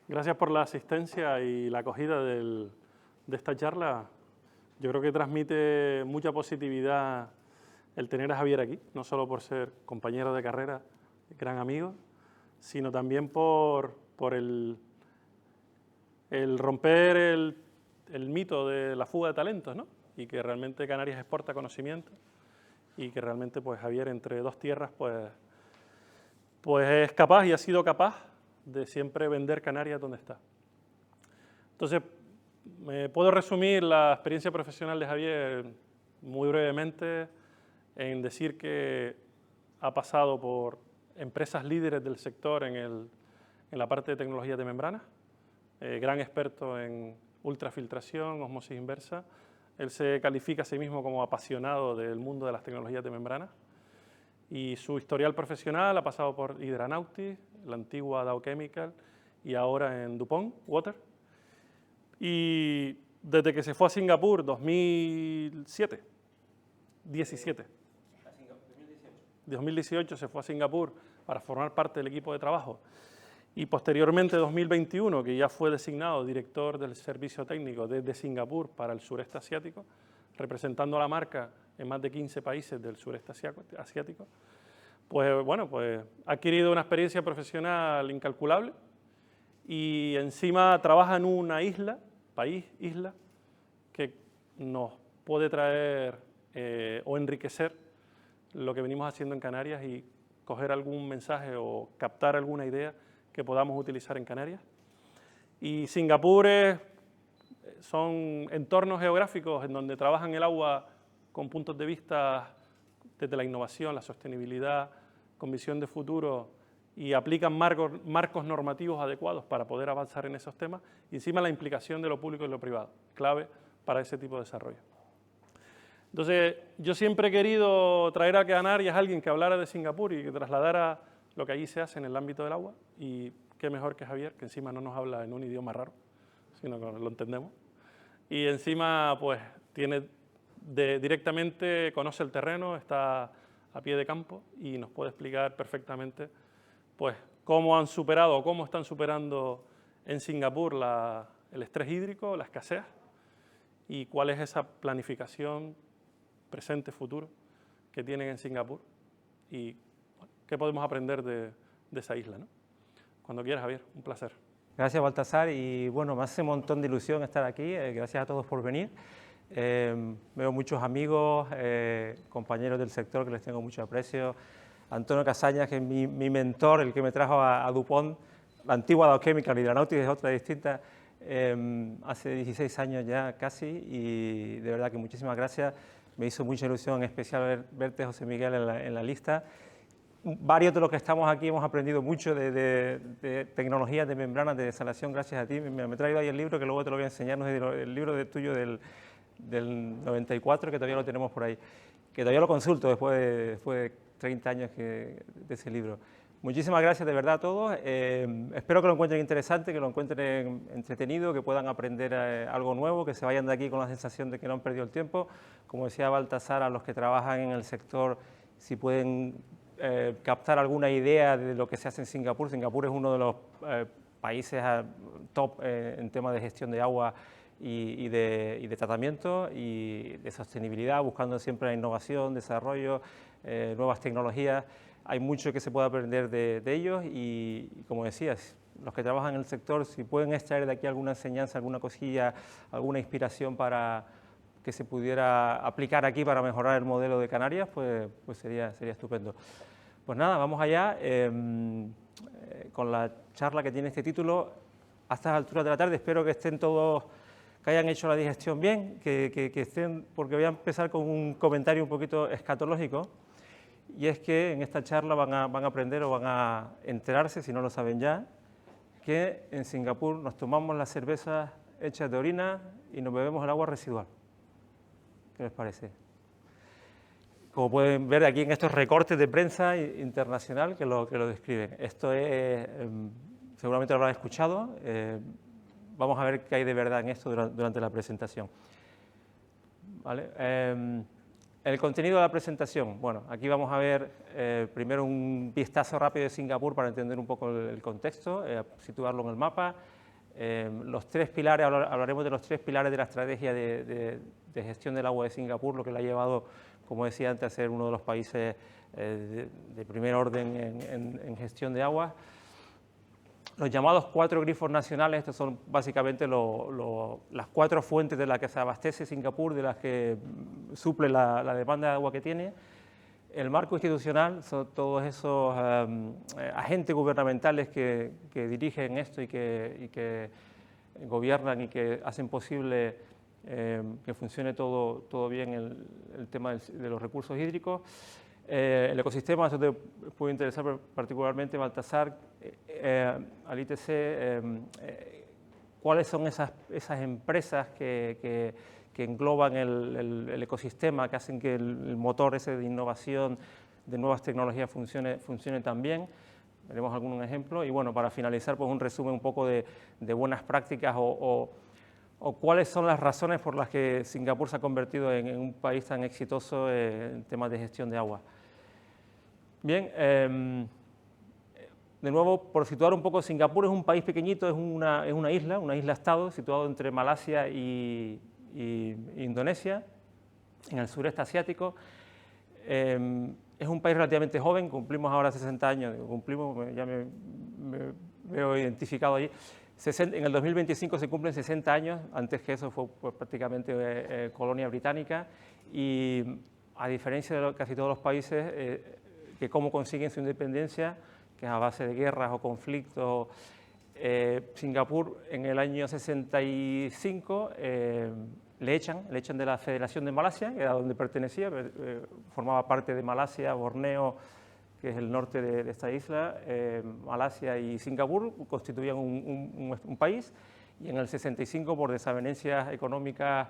Gracias por la asistencia y la acogida de esta charla. Yo creo que transmite mucha positividad el tener a Javier aquí, no solo por ser compañero de carrera, gran amigo, sino también por el romper el mito de la fuga de talentos, ¿no? Y que realmente Canarias exporta conocimiento y que realmente pues Javier entre dos tierras pues es capaz y ha sido capaz de siempre vender Canarias donde está. Entonces, me puedo resumir la experiencia profesional de Javier muy brevemente en decir que ha pasado por empresas líderes del sector en la parte de tecnología de membranas, gran experto en ultrafiltración, ósmosis inversa. Él se califica a sí mismo como apasionado del mundo de las tecnologías de membranas y su historial profesional ha pasado por Hydranautis, la antigua Dow Chemical y ahora en DuPont Water. Y desde que se fue a Singapur, 2018, se fue a Singapur para formar parte del equipo de trabajo. Y posteriormente, 2021, que ya fue designado director del servicio técnico desde Singapur para el sureste asiático, representando a la marca en más de 15 países del sureste asiático, pues bueno, pues ha adquirido una experiencia profesional incalculable y encima trabaja en una isla, isla, que nos puede traer o enriquecer lo que venimos haciendo en Canarias y coger algún mensaje o captar alguna idea que podamos utilizar en Canarias. Y Singapur son entornos geográficos en donde trabajan el agua con puntos de vista desde la innovación, la sostenibilidad, con visión de futuro y aplican marcos normativos adecuados para poder avanzar en esos temas, y encima la implicación de lo público y lo privado, clave para ese tipo de desarrollo. Entonces, yo siempre he querido traer a Canarias a alguien que hablara de Singapur y que trasladara lo que allí se hace en el ámbito del agua, y qué mejor que Javier, que encima no nos habla en un idioma raro, sino que lo entendemos, y encima pues directamente conoce el terreno, está a pie de campo y nos puede explicar perfectamente pues cómo han superado o cómo están superando en Singapur el estrés hídrico, la escasez, y cuál es esa planificación presente, futuro, que tienen en Singapur y bueno, qué podemos aprender de esa isla, ¿no? Cuando quieras, Javier, un placer. Gracias, Baltasar, y bueno, me hace un montón de ilusión estar aquí, gracias a todos por venir. Veo muchos amigos, compañeros del sector que les tengo mucho aprecio. Antonio Casañas, que es mi mentor, el que me trajo a DuPont, la antigua Dow Chemical, y Hydranautis es otra distinta, hace 16 años ya casi, y de verdad que muchísimas gracias. Me hizo mucha ilusión, en especial verte, José Miguel, en la lista. Varios de los que estamos aquí hemos aprendido mucho de tecnologías de membranas de desalación gracias a ti. Me he traído ahí el libro que luego te lo voy a enseñar, no es el libro tuyo del 94, que todavía lo tenemos por ahí, que todavía lo consulto después de 30 años de ese libro. Muchísimas gracias de verdad a todos. Espero que lo encuentren interesante, que lo encuentren entretenido, que puedan aprender algo nuevo, que se vayan de aquí con la sensación de que no han perdido el tiempo. Como decía Baltasar, a los que trabajan en el sector, si pueden captar alguna idea de lo que se hace en Singapur. Singapur es uno de los países top en temas de gestión de agua y de tratamiento y de sostenibilidad, buscando siempre la innovación, desarrollo, nuevas tecnologías. Hay mucho que se puede aprender de ellos y, como decías, los que trabajan en el sector, si pueden extraer de aquí alguna enseñanza, alguna cosilla, alguna inspiración para que se pudiera aplicar aquí para mejorar el modelo de Canarias, pues sería estupendo. Pues nada, vamos allá con la charla que tiene este título. A estas alturas de la tarde espero que estén todos, que hayan hecho la digestión bien, que estén, porque voy a empezar con un comentario un poquito escatológico, y es que en esta charla van a aprender o van a enterarse, si no lo saben ya, que en Singapur nos tomamos las cervezas hechas de orina y nos bebemos el agua residual. ¿Qué les parece? Como pueden ver aquí en estos recortes de prensa internacional que lo describen. Esto es, seguramente lo habrán escuchado, vamos a ver qué hay de verdad en esto durante la presentación. ¿Vale? El contenido de la presentación. Bueno, aquí vamos a ver primero un vistazo rápido de Singapur para entender un poco el contexto, situarlo en el mapa. Los tres pilares, hablaremos de los tres pilares de la estrategia de gestión del agua de Singapur, lo que le ha llevado, como decía antes, a ser uno de los países de primer orden en gestión de agua. Los llamados 4 grifos nacionales, estos son básicamente las 4 fuentes de las que se abastece Singapur, de las que suple la demanda de agua que tiene. El marco institucional son todos esos agentes gubernamentales que dirigen esto y que gobiernan y que hacen posible que funcione todo bien el tema de los recursos hídricos. El ecosistema, eso te puede interesar particularmente, Baltasar, al ITC, cuáles son esas empresas que engloban el ecosistema, que hacen que el motor ese de innovación, de nuevas tecnologías funcione tan bien. Veremos algún ejemplo. Y bueno, para finalizar, pues un resumen un poco de buenas prácticas o cuáles son las razones por las que Singapur se ha convertido en un país tan exitoso en temas de gestión de agua. Bien, de nuevo, por situar un poco, Singapur es un país pequeñito, es una isla-estado, situado entre Malasia y Indonesia, en el sureste asiático. Es un país relativamente joven, cumplimos ahora 60 años, ya me veo identificado allí. En el 2025 se cumplen 60 años, antes que eso fue pues, prácticamente colonia británica, y a diferencia de casi todos los países que cómo consiguen su independencia, que es a base de guerras o conflictos, Singapur en el año 65 le echan de la Federación de Malasia, que era donde pertenecía, formaba parte de Malasia, Borneo, que es el norte de esta isla, Malasia y Singapur constituían un país, y en el 65, por desavenencias económicas,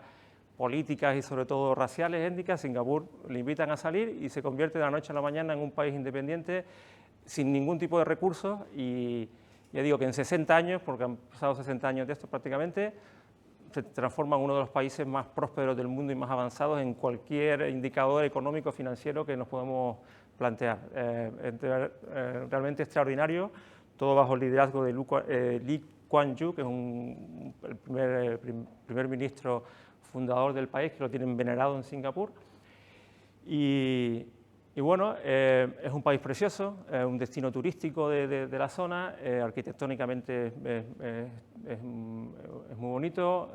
políticas y sobre todo raciales, étnicas, Singapur le invitan a salir y se convierte de la noche a la mañana en un país independiente sin ningún tipo de recursos, y ya digo que en 60 años, porque han pasado 60 años de esto prácticamente, se transforma en uno de los países más prósperos del mundo y más avanzados en cualquier indicador económico financiero que nos podemos plantear. Realmente extraordinario, todo bajo el liderazgo de Lee Kuan Yew, que es el primer ministro fundador del país, que lo tienen venerado en Singapur. Y bueno, es un país precioso, un destino turístico de la zona, arquitectónicamente es muy bonito,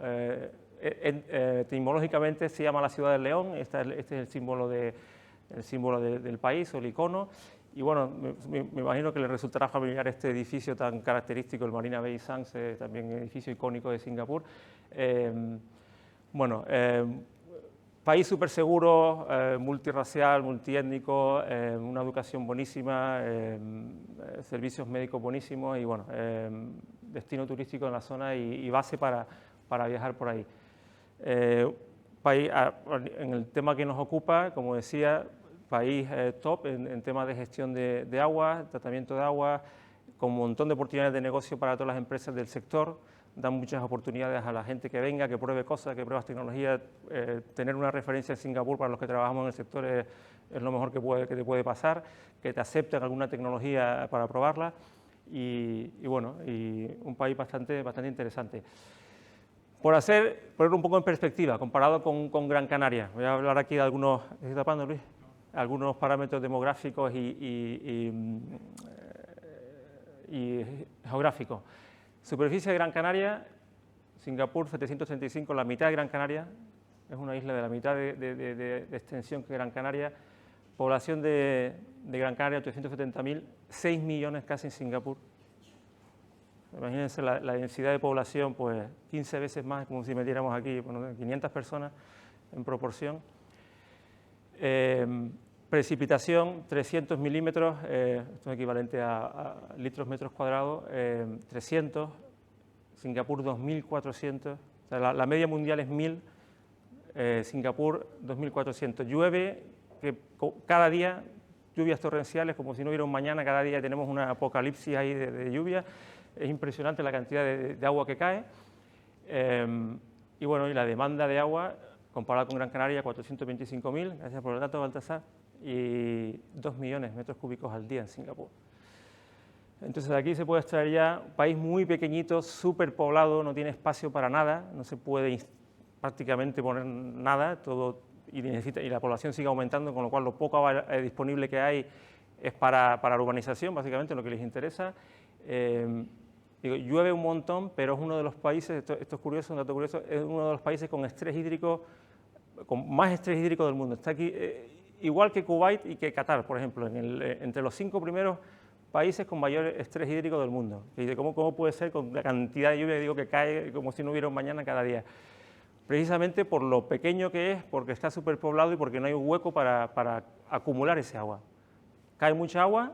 etimológicamente se llama la ciudad del león, este es el símbolo del país, o el icono, y bueno, me imagino que le resultará familiar este edificio tan característico, el Marina Bay Sands, también edificio icónico de Singapur. Bueno, país súper seguro, multirracial, multiétnico, una educación buenísima, servicios médicos buenísimos y bueno, destino turístico en la zona y base para viajar por ahí. En el tema que nos ocupa, como decía, país top en temas de gestión de agua, tratamiento de agua, con un montón de oportunidades de negocio para todas las empresas del sector. Dan muchas oportunidades a la gente que venga, que pruebe cosas, que pruebe tecnologías. Tener una referencia en Singapur para los que trabajamos en el sector es lo mejor que te puede pasar, que te acepten alguna tecnología para probarla y bueno, y un país bastante interesante. Poner un poco en perspectiva, comparado con Gran Canaria, voy a hablar aquí de algunos, ¿estoy tapando, Luis? Algunos parámetros demográficos y geográficos. Superficie de Gran Canaria, Singapur 735, la mitad de Gran Canaria, es una isla de la mitad de extensión que Gran Canaria. Población de Gran Canaria 870.000, 6 millones casi en Singapur. Imagínense la densidad de población, pues 15 veces más, como si metiéramos aquí, bueno, 500 personas en proporción. Precipitación, 300 milímetros, esto es equivalente a litros metros cuadrados, 300, Singapur 2.400, o sea, la media mundial es 1.000, Singapur 2.400. Llueve cada día, lluvias torrenciales, como si no hubiera un mañana, cada día tenemos una apocalipsis ahí de lluvia, es impresionante la cantidad de agua que cae, y bueno, y la demanda de agua comparado con Gran Canaria, 425.000, gracias por el dato, Baltasar, y 2 millones de metros cúbicos al día en Singapur. Entonces de aquí se puede extraer ya un país muy pequeñito, súper poblado, no tiene espacio para nada, no se puede prácticamente poner nada, todo, y la población sigue aumentando, con lo cual lo poco agua disponible que hay es para la urbanización, básicamente lo que les interesa. Llueve un montón, pero es uno de los países, esto es curioso, un dato curioso, es uno de los países con estrés hídrico, con más estrés hídrico del mundo. Está aquí, igual que Kuwait y que Qatar, por ejemplo, entre los 5 primeros países con mayor estrés hídrico del mundo. Y ¿cómo puede ser con la cantidad de lluvia que cae como si no hubiera un mañana cada día? Precisamente por lo pequeño que es, porque está superpoblado y porque no hay un hueco para acumular ese agua. Cae mucha agua,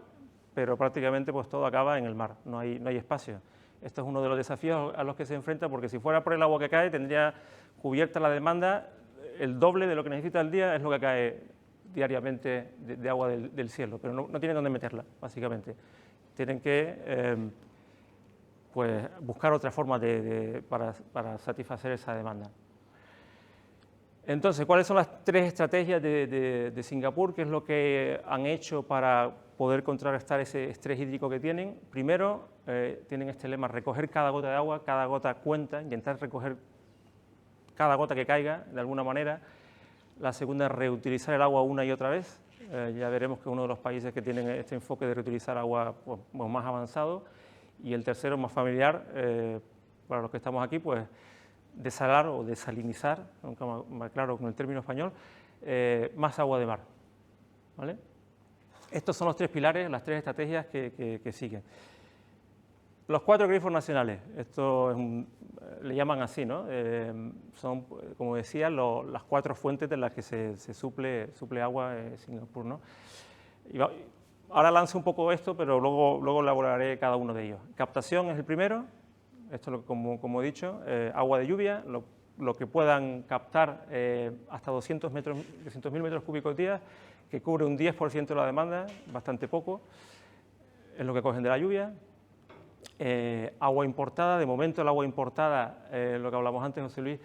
pero prácticamente pues todo acaba en el mar, no hay espacio. Esto es uno de los desafíos a los que se enfrenta, porque si fuera por el agua que cae, tendría cubierta la demanda, el doble de lo que necesita al día es lo que cae diariamente de agua del cielo, pero no tienen dónde meterla, básicamente. Tienen que pues, buscar otra forma para satisfacer esa demanda. Entonces, ¿cuáles son las 3 estrategias de Singapur? ¿Qué es lo que han hecho para poder contrarrestar ese estrés hídrico que tienen? Primero, tienen este lema, recoger cada gota de agua, cada gota cuenta, intentar recoger cada gota que caiga, de alguna manera. La segunda es reutilizar el agua una y otra vez. Ya veremos que es uno de los países que tienen este enfoque de reutilizar agua pues, más avanzado. Y el tercero, más familiar, para los que estamos aquí, pues desalar o desalinizar, aunque más claro con el término español, más agua de mar. ¿Vale? Estos son los 3 pilares, las 3 estrategias que siguen. Los 4 grifos nacionales, esto le llaman así, ¿no? Son, como decía, las 4 fuentes de las que se suple agua en Singapur, ¿no? Ahora lanzo un poco esto, pero luego elaboraré cada uno de ellos. Captación es el primero, esto como he dicho, agua de lluvia, lo que puedan captar hasta 200.000 metros cúbicos día, que cubre un 10% de la demanda, bastante poco, es lo que cogen de la lluvia. Agua importada, de momento el agua importada, lo que hablamos antes, José Luis,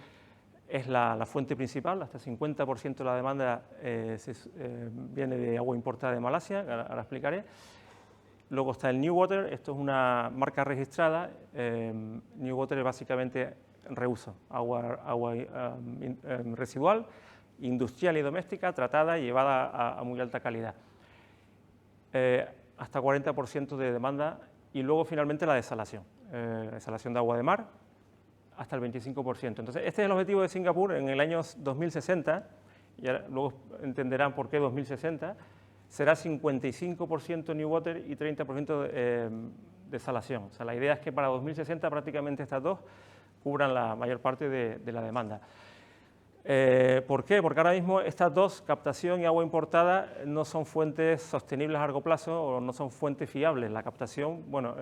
es la fuente principal, hasta 50% de la demanda viene de agua importada de Malasia, ahora explicaré. Luego está el Newater, esto es una marca registrada, Newater es básicamente reuso, agua residual, industrial y doméstica, tratada y llevada a muy alta calidad. Hasta 40% de demanda. Y luego, finalmente, la desalación de agua de mar, hasta el 25%. Entonces, este es el objetivo de Singapur en el año 2060, y luego entenderán por qué 2060, será 55% Newater y 30% desalación. O sea, la idea es que para 2060 prácticamente estas dos cubran la mayor parte de la demanda. ¿Por qué? Porque ahora mismo estas dos, captación y agua importada, no son fuentes sostenibles a largo plazo o no son fuentes fiables. La captación, bueno,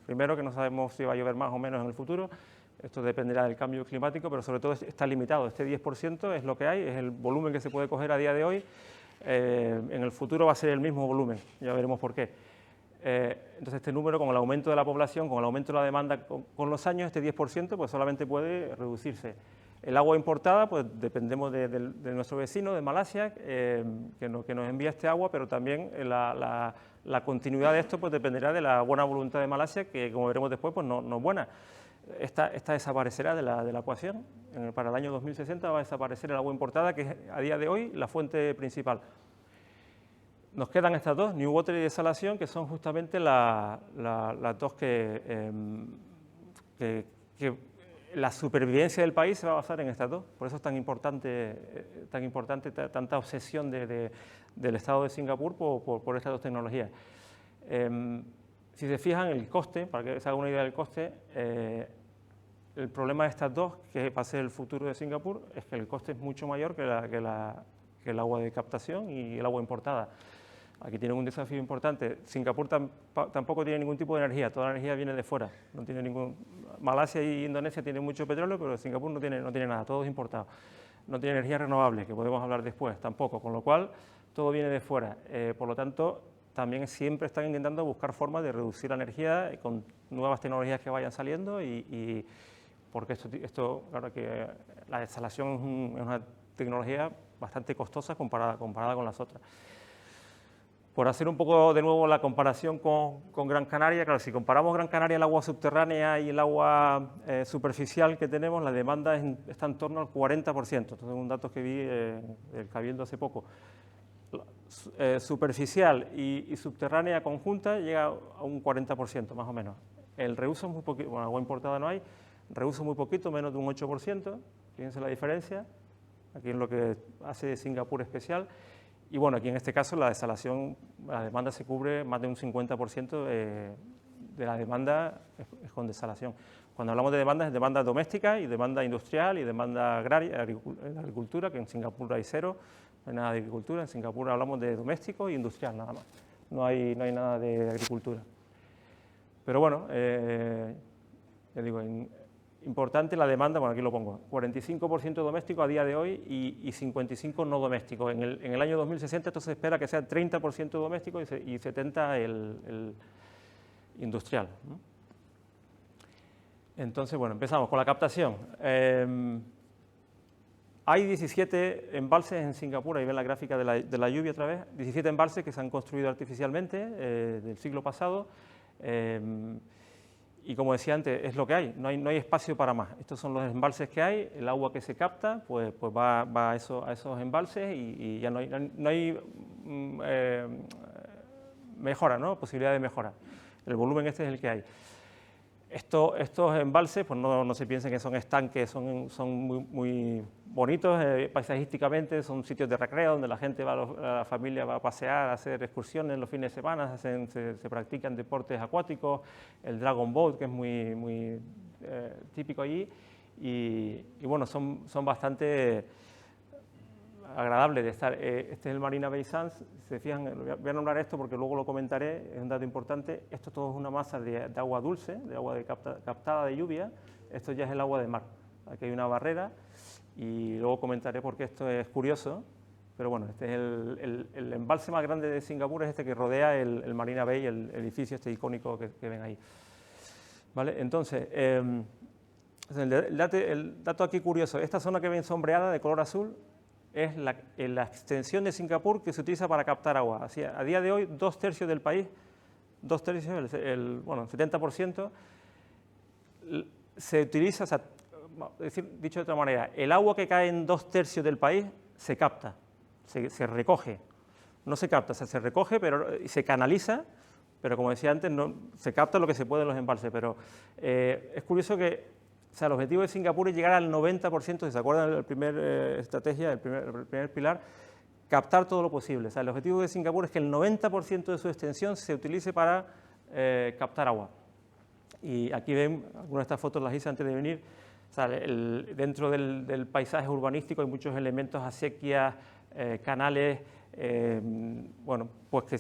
primero que no sabemos si va a llover más o menos en el futuro, esto dependerá del cambio climático, pero sobre todo está limitado. Este 10% es lo que hay, es el volumen que se puede coger a día de hoy. En el futuro va a ser el mismo volumen, ya veremos por qué. Entonces este número, con el aumento de la población, con el aumento de la demanda con los años, este 10% pues solamente puede reducirse. El agua importada, pues dependemos de nuestro vecino, de Malasia, que nos envía este agua, pero también la continuidad de esto pues dependerá de la buena voluntad de Malasia, que como veremos después, pues no es buena. Esta desaparecerá de la ecuación. Para el año 2060 va a desaparecer el agua importada, que es a día de hoy la fuente principal. Nos quedan estas dos, Newater y desalación, que son justamente las dos que la supervivencia del país se va a basar en estas dos. Por eso es tan importante tanta obsesión del Estado de Singapur por estas dos tecnologías. Si se fijan, el coste, para que se haga una idea del coste, el problema de estas dos, que va a ser el futuro de Singapur, es que el coste es mucho mayor que el agua de captación y el agua importada. Aquí tienen un desafío importante. Singapur tampoco tiene ningún tipo de energía, toda la energía viene de fuera. No tiene Malasia y Indonesia tienen mucho petróleo, pero Singapur no tiene nada, todo es importado. No tiene energía renovable, que podemos hablar después, tampoco, con lo cual todo viene de fuera. Por lo tanto, también siempre están intentando buscar formas de reducir la energía con nuevas tecnologías que vayan saliendo porque esto claro que la desalación es una tecnología bastante costosa comparada con las otras. Por hacer un poco de nuevo la comparación con Gran Canaria, claro, si comparamos Gran Canaria, el agua subterránea y el agua superficial que tenemos, la demanda está en torno al 40%. Entonces, un dato que vi del Cabildo hace poco. Superficial y subterránea conjunta llega a un 40%, más o menos. El reuso es muy poquito, bueno, agua importada no hay, reuso muy poquito, menos de un 8%, fíjense la diferencia, aquí es lo que hace Singapur especial. Y bueno, aquí en este caso la desalación, la demanda se cubre más de un 50% de la demanda es con desalación. Cuando hablamos de demanda es demanda doméstica y demanda industrial y demanda agraria, agricultura, que en Singapur hay cero, no hay nada de agricultura, en Singapur hablamos de doméstico e industrial nada más, no hay nada de agricultura. Pero bueno, ya digo, importante la demanda, bueno aquí lo pongo, 45% doméstico a día de hoy y 55% no doméstico. En el año 2060 esto se espera que sea 30% doméstico y 70% el industrial, ¿no? Entonces, bueno, empezamos con la captación. Hay 17 embalses en Singapur, ahí ven la gráfica de la lluvia otra vez, 17 embalses que se han construido artificialmente del siglo pasado. Y como decía antes, es lo que hay, no hay espacio para más. Estos son los embalses que hay, el agua que se capta pues va a esos embalses y ya no hay mejora, ¿no? Posibilidad de mejora. El volumen este es el que hay. Estos embalses, pues no se piensen que son estanques, son muy bonitos paisajísticamente, son sitios de recreo donde la gente la familia va a pasear, a hacer excursiones los fines de semana, se practican deportes acuáticos, el Dragon Boat, que es muy típico allí, y bueno, son bastante agradables de estar. Este es el Marina Bay Sands, se fijan, voy a nombrar esto porque luego lo comentaré, es un dato importante. Esto todo es una masa de agua dulce, de agua captada de lluvia. Esto ya es el agua de mar. Aquí hay una barrera y luego comentaré por qué esto es curioso. Pero bueno, este es el embalse más grande de Singapur, es este que rodea el Marina Bay, el edificio este icónico que ven ahí. ¿Vale? Entonces, el dato aquí curioso, esta zona que ven sombreada de color azul es la extensión de Singapur que se utiliza para captar agua. Así, a día de hoy, 2/3 del país, 2/3, bueno, 70%, se utiliza, o sea, dicho de otra manera, el agua que cae en 2/3 del país se capta, se recoge. No se capta, o sea, se recoge y se canaliza, pero como decía antes, se capta lo que se puede en los embalses. Pero es curioso que, o sea, el objetivo de Singapur es llegar al 90%, si se acuerdan de la primera estrategia, el primer pilar, captar todo lo posible. O sea, el objetivo de Singapur es que el 90% de su extensión se utilice para captar agua. Y aquí ven, algunas de estas fotos las hice antes de venir, o sea, dentro del paisaje urbanístico hay muchos elementos, acequias, canales, bueno, pues que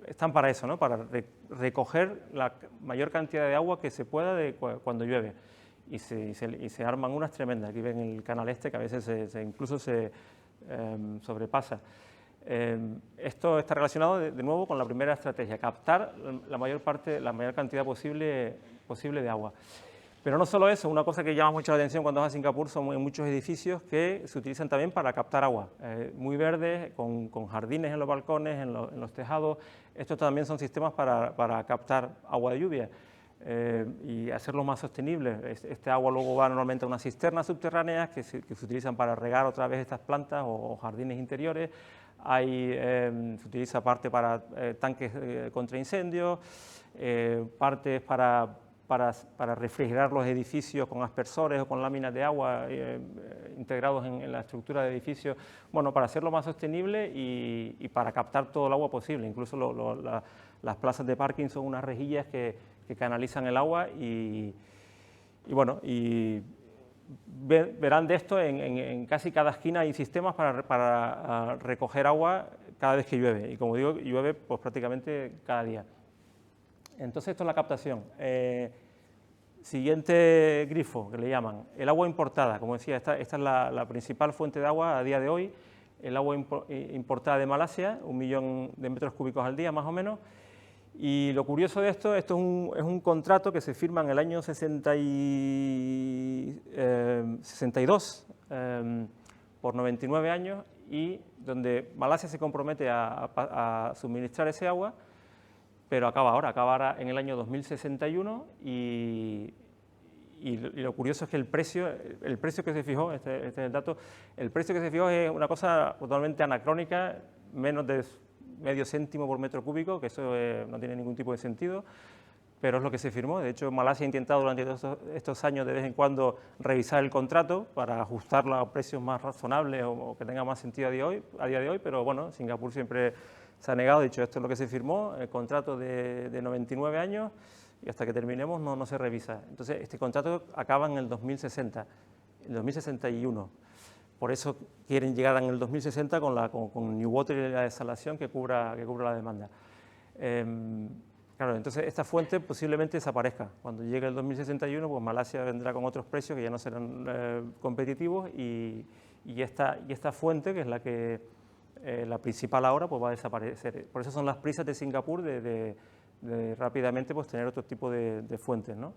están para eso, ¿no? Para recoger la mayor cantidad de agua que se pueda cuando llueve. Y se arman unas tremendas. Aquí ven el canal este, que a veces incluso se sobrepasa. Esto está relacionado de nuevo con la primera estrategia, captar la mayor cantidad posible de agua. Pero no solo eso, una cosa que llama mucho la atención cuando vas a Singapur son muchos edificios que se utilizan también para captar agua, muy verdes, con jardines en los balcones, en los tejados. Estos también son sistemas para captar agua de lluvia. Y hacerlo más sostenible. Este agua luego va normalmente a unas cisternas subterráneas que se utilizan para regar otra vez estas plantas o jardines interiores. Se utiliza parte para tanques contra incendios, partes para refrigerar los edificios con aspersores o con láminas de agua integrados en la estructura del edificio, bueno, para hacerlo más sostenible y para captar todo el agua posible. Incluso las plazas de parking son unas rejillas que canalizan el agua y bueno, y verán de esto en casi cada esquina hay sistemas para recoger agua cada vez que llueve, y como digo, llueve pues prácticamente cada día. Entonces esto es la captación. Siguiente grifo que le llaman, el agua importada. Como decía, esta es la principal fuente de agua a día de hoy, el agua importada de Malasia, 1 millón de metros cúbicos al día más o menos. Y lo curioso de esto es un contrato que se firma en el año 62 por 99 años y donde Malasia se compromete a suministrar ese agua, pero acaba ahora en el año 2061 y lo curioso es que el precio que se fijó, este es el dato, el precio que se fijó es una cosa totalmente anacrónica, menos de medio céntimo por metro cúbico, que eso no tiene ningún tipo de sentido, pero es lo que se firmó. De hecho, Malasia ha intentado durante todos estos años de vez en cuando revisar el contrato para ajustarlo a precios más razonables o que tenga más sentido a día de hoy, pero bueno, Singapur siempre se ha negado, ha dicho esto es lo que se firmó, el contrato de 99 años y hasta que terminemos no se revisa. Entonces, este contrato acaba en el 2060, el 2061. Por eso quieren llegar en el 2060 con New Water y la desalación que cubra la demanda. Claro, entonces esta fuente posiblemente desaparezca. Cuando llegue el 2061, pues Malasia vendrá con otros precios que ya no serán competitivos y esta fuente, que es la principal ahora, pues va a desaparecer. Por eso son las prisas de Singapur de rápidamente pues tener otro tipo de fuentes, ¿no?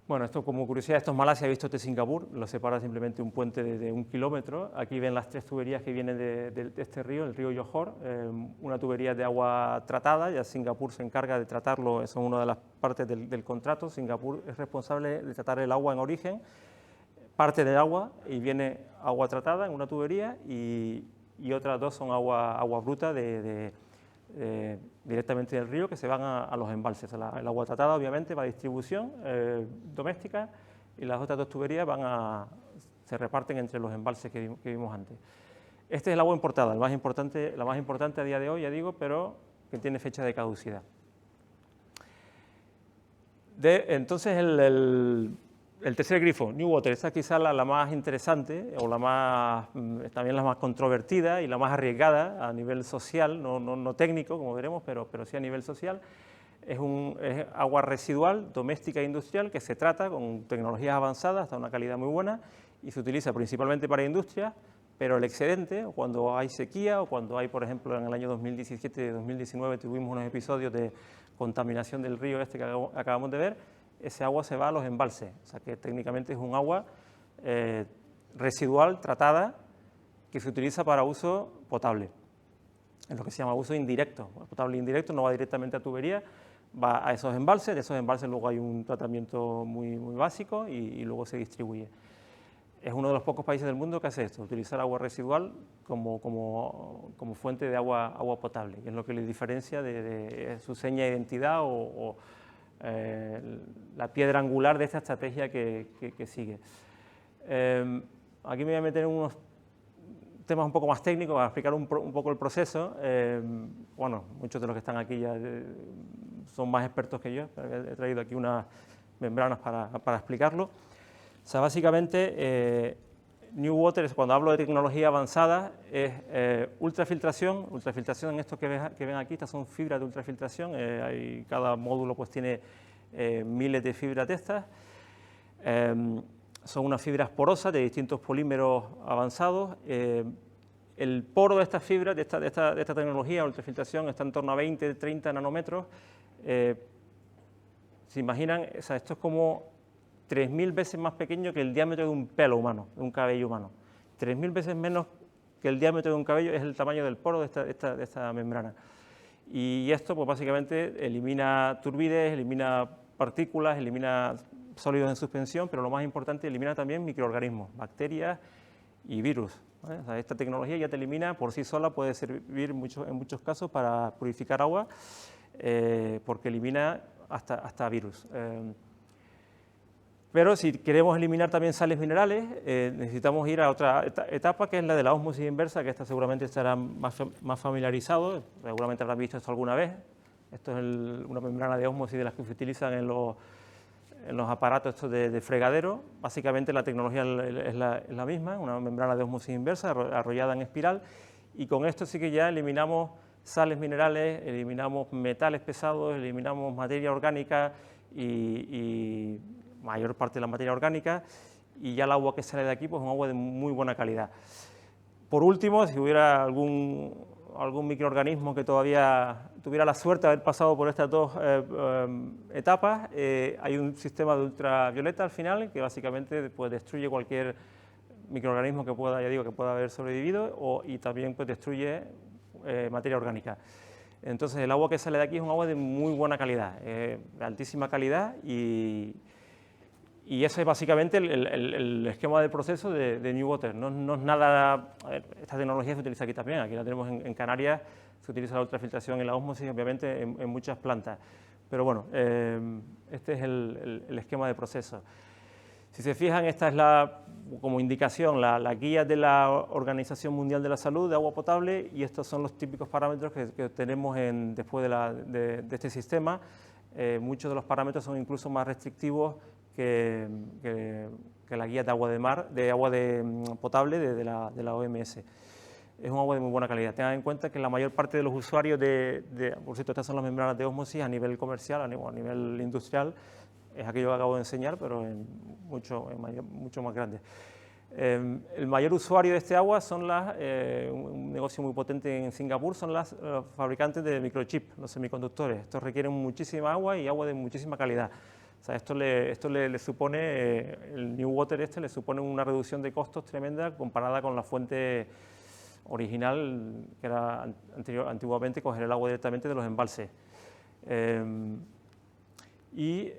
Bueno, esto como curiosidad, esto es Malasia, he visto este Singapur, lo separa simplemente un puente de 1 kilómetro. Aquí ven las 3 tuberías que vienen de este río, el río Johor, una tubería de agua tratada, ya Singapur se encarga de tratarlo, eso es una de las partes del contrato. Singapur es responsable de tratar el agua en origen, parte del agua, y viene agua tratada en una tubería y otras 2 son agua bruta directamente del río, que se van a los embalses. El agua tratada obviamente va a distribución doméstica y las otras 2 tuberías se reparten entre los embalses que vimos antes. Este es el agua importada, la más importante a día de hoy, ya digo, pero que tiene fecha de caducidad. Entonces el tercer grifo, New Water, esta es quizá la más interesante o también la más controvertida y la más arriesgada a nivel social, no técnico, como veremos, pero sí a nivel social. Es agua residual, doméstica e industrial, que se trata con tecnologías avanzadas hasta una calidad muy buena y se utiliza principalmente para industria, pero el excedente, o cuando hay sequía o cuando hay, por ejemplo, en el año 2017-2019 tuvimos unos episodios de contaminación del río que acabamos de ver, ese agua se va a los embalses, o sea que técnicamente es un agua residual, tratada, que se utiliza para uso potable, es lo que se llama uso indirecto. Potable indirecto no va directamente a tubería, va a esos embalses, de esos embalses luego hay un tratamiento muy básico y luego se distribuye. Es uno de los pocos países del mundo que hace esto, utilizar agua residual como fuente de agua potable, y es lo que le diferencia de su seña de identidad o la piedra angular de esta estrategia que sigue. Aquí me voy a meter en unos temas un poco más técnicos para explicar un poco el proceso. Bueno, muchos de los que están aquí ya son más expertos que yo, pero he traído aquí unas membranas para explicarlo. O sea, básicamente, New Water, cuando hablo de tecnología avanzada, es ultrafiltración en esto que ven aquí, estas son fibras de ultrafiltración, cada módulo pues tiene miles de fibras de estas, son unas fibras porosas de distintos polímeros avanzados. El poro de estas fibras, de esta tecnología de ultrafiltración, está en torno a 20-30 nanómetros. ¿Se imaginan? O sea, esto es como 3.000 veces más pequeño que el diámetro de un pelo humano, de un cabello humano. 3.000 veces menos que el diámetro de un cabello es el tamaño del poro de esta membrana. Y esto pues básicamente elimina turbides, elimina partículas, elimina sólidos en suspensión, pero lo más importante, elimina también microorganismos, bacterias y virus, ¿vale? O sea, esta tecnología ya te elimina por sí sola, puede servir en muchos casos para purificar agua, porque elimina hasta virus. Pero si queremos eliminar también sales minerales, necesitamos ir a otra etapa, que es la de la ósmosis inversa, que esta seguramente estarán más familiarizados, seguramente habrán visto esto alguna vez. Esto es una membrana de ósmosis de las que se utilizan en los aparatos estos de fregadero. Básicamente la tecnología es la misma, una membrana de ósmosis inversa arrollada en espiral, y con esto sí que ya eliminamos sales minerales, eliminamos metales pesados, eliminamos materia orgánica y mayor parte de la materia orgánica, y ya el agua que sale de aquí pues es un agua de muy buena calidad. Por último, si hubiera algún microorganismo que todavía tuviera la suerte de haber pasado por estas 2 etapas, hay un sistema de ultravioleta al final que básicamente pues destruye cualquier microorganismo que pueda, ya digo, que pueda haber sobrevivido, y también pues destruye materia orgánica. Entonces el agua que sale de aquí es un agua de muy buena calidad, de altísima calidad, y ese es básicamente el esquema del proceso de New Water. No es nada, esta tecnología se utiliza aquí también, aquí la tenemos en Canarias, se utiliza la ultrafiltración y la ósmosis, obviamente, en muchas plantas. Pero bueno, este es el esquema de proceso. Si se fijan, esta es como indicación, la guía de la Organización Mundial de la Salud de agua potable, y estos son los típicos parámetros que tenemos después de este sistema. Muchos de los parámetros son incluso más restrictivos que la guía de agua de mar, potable de la OMS. Es un agua de muy buena calidad. Tengan en cuenta que la mayor parte de los usuarios por cierto, estas son las membranas de ósmosis a nivel comercial, a nivel industrial, es aquello que acabo de enseñar, pero mucho más grande. El mayor usuario de este agua son un negocio muy potente en Singapur, son los fabricantes de microchips, los semiconductores. Estos requieren muchísima agua y agua de muchísima calidad. O sea, esto le supone, el New Water le supone una reducción de costos tremenda comparada con la fuente original, que era antiguamente coger el agua directamente de los embalses. Y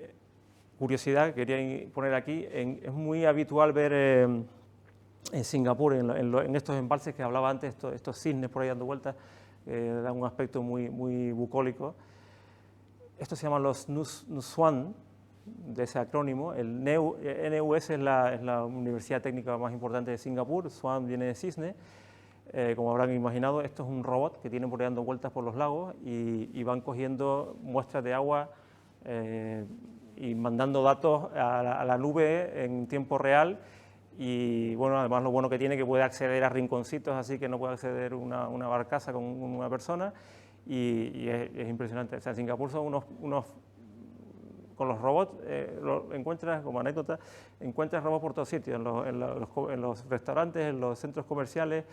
curiosidad que quería poner aquí, es muy habitual ver en Singapur, en estos embalses que hablaba antes, estos cisnes por ahí dando vueltas, dan un aspecto muy bucólico. Estos se llaman los NUSWAN, de ese acrónimo. El NUS es la universidad técnica más importante de Singapur, SWAN viene de cisne. Como habrán imaginado, esto es un robot que tiene por ahí dando vueltas por los lagos y van cogiendo muestras de agua y mandando datos a la nube en tiempo real. Y bueno, además lo bueno que tiene es que puede acceder a rinconcitos, así que no puede acceder una barcaza con una persona, y es impresionante. O sea, en Singapur son con los robots, encuentras, como anécdota, encuentras robots por todos sitios, en los restaurantes, en los centros comerciales.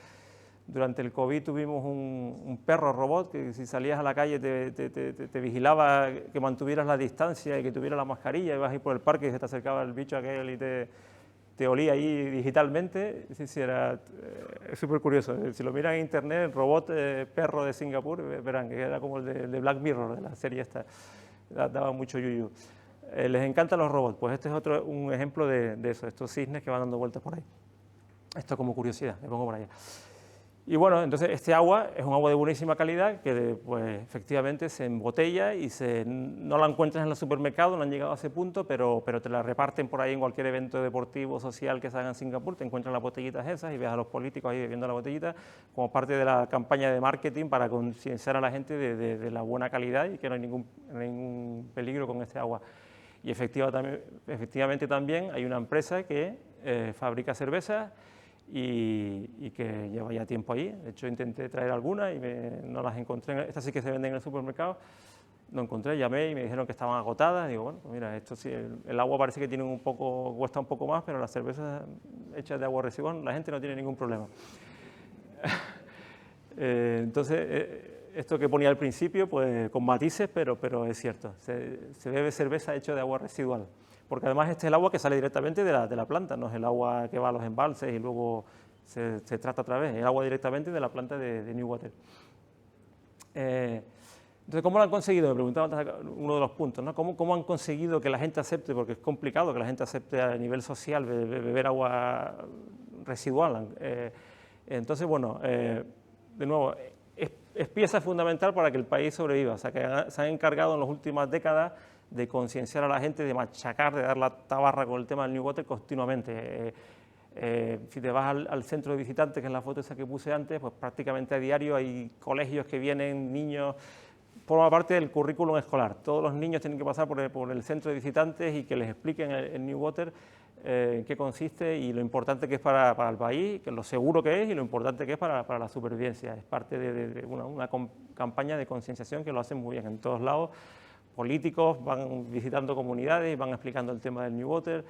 Durante el COVID tuvimos un perro robot que si salías a la calle te vigilaba que mantuvieras la distancia y que tuvieras la mascarilla, ibas a ir por el parque y se te acercaba el bicho aquel y te olía ahí digitalmente. Sí, era súper curioso. Si lo miran en internet, el robot perro de Singapur, verán que era como el de Black Mirror, de la serie esta, daba mucho yuyu. Les encantan los robots, pues este es un ejemplo de eso, estos cisnes que van dando vueltas por ahí. Esto como curiosidad, me pongo por allá. Y bueno, entonces este agua es un agua de buenísima calidad que pues, efectivamente se embotella y no la encuentras en los supermercados, no han llegado a ese punto, pero te la reparten por ahí en cualquier evento deportivo, social que se haga en Singapur, te encuentras las botellitas esas y ves a los políticos ahí bebiendo la botellita como parte de la campaña de marketing para concienciar a la gente de la buena calidad y que no hay ningún peligro con este agua. Y efectivamente también hay una empresa que fabrica cervezas y que lleva ya tiempo allí. De hecho, intenté traer algunas y no las encontré. Estas sí que se venden en el supermercado. No encontré, llamé y me dijeron que estaban agotadas. Digo, bueno, pues mira, esto sí, el agua parece que tiene cuesta un poco más, pero las cervezas hechas de agua residual, la gente no tiene ningún problema. Entonces, esto que ponía al principio, pues con matices, pero es cierto. Se bebe cerveza hecha de agua residual. Porque además este es el agua que sale directamente de la planta, no es el agua que va a los embalses y luego se trata otra vez, es el agua directamente de la planta de New Water. Entonces, ¿cómo lo han conseguido? Me preguntaba antes uno de los puntos, ¿no? ¿Cómo han conseguido que la gente acepte, porque es complicado que la gente acepte a nivel social beber agua residual? Entonces, bueno, de nuevo, es pieza fundamental para que el país sobreviva, o sea, que se han encargado en las últimas décadas de concienciar a la gente, de machacar, de dar la tabarra con el tema del New Water continuamente. Si te vas al centro de visitantes, que es la foto esa que puse antes, pues prácticamente a diario hay colegios que vienen, niños, forma parte del currículum escolar. Todos los niños tienen que pasar por el centro de visitantes y que les expliquen el New Water, en qué consiste y lo importante que es para el país, que lo seguro que es y lo importante que es para la supervivencia. Es parte de una campaña de concienciación que lo hacen muy bien en todos lados. Políticos van visitando comunidades y van explicando el tema del New Water.